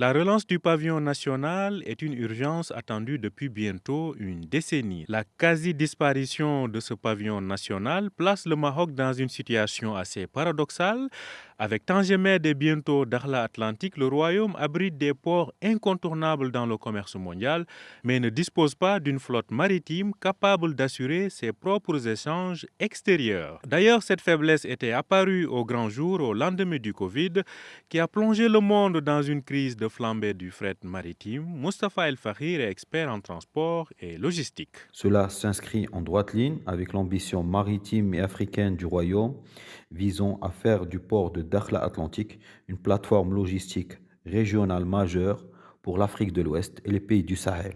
La relance du pavillon national est une urgence attendue depuis bientôt une décennie. La quasi-disparition de ce pavillon national place le Maroc dans une situation assez paradoxale. Avec Tanger et bientôt Dakhla Atlantique, le royaume abrite des ports incontournables dans le commerce mondial, mais ne dispose pas d'une flotte maritime capable d'assurer ses propres échanges extérieurs. D'ailleurs, cette faiblesse était apparue au grand jour au lendemain du Covid, qui a plongé le monde dans une crise de flambée du fret maritime. Mustapha El Fahir est expert en transport et logistique. Cela s'inscrit en droite ligne avec l'ambition maritime et africaine du royaume visant à faire du port de Dakhla Atlantique une plateforme logistique régionale majeure pour l'Afrique de l'Ouest et les pays du Sahel.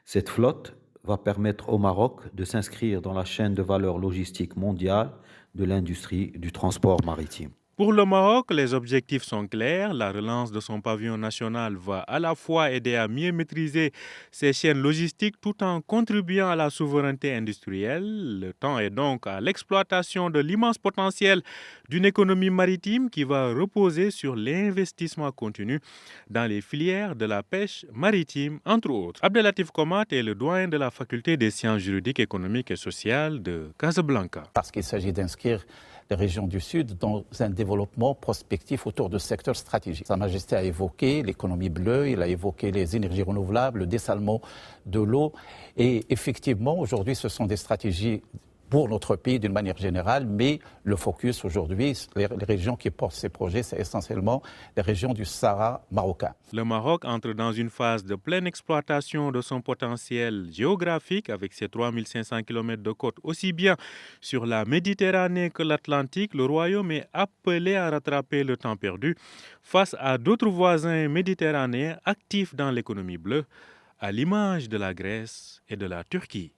Cette flotte va permettre au Maroc de s'inscrire dans la chaîne de valeur logistique mondiale de l'industrie du transport maritime. Pour le Maroc, les objectifs sont clairs. La relance de son pavillon national va à la fois aider à mieux maîtriser ses chaînes logistiques tout en contribuant à la souveraineté industrielle. Le temps est donc à l'exploitation de l'immense potentiel d'une économie maritime qui va reposer sur l'investissement continu dans les filières de la pêche maritime, entre autres. Abdelatif Komat est le doyen de la faculté des sciences juridiques, économiques et sociales de Casablanca. Parce qu'il s'agit d'inscrire les régions du Sud dans un développement prospectif autour de secteurs stratégiques. Sa Majesté a évoqué l'économie bleue, il a évoqué les énergies renouvelables, le dessalement de l'eau. Et effectivement, aujourd'hui, ce sont des stratégies pour notre pays d'une manière générale, mais le focus aujourd'hui, les régions qui portent ces projets, c'est essentiellement les régions du Sahara marocain. Le Maroc entre dans une phase de pleine exploitation de son potentiel géographique avec ses 3500 km de côte, aussi bien sur la Méditerranée que l'Atlantique. Le royaume est appelé à rattraper le temps perdu face à d'autres voisins méditerranéens actifs dans l'économie bleue, à l'image de la Grèce et de la Turquie.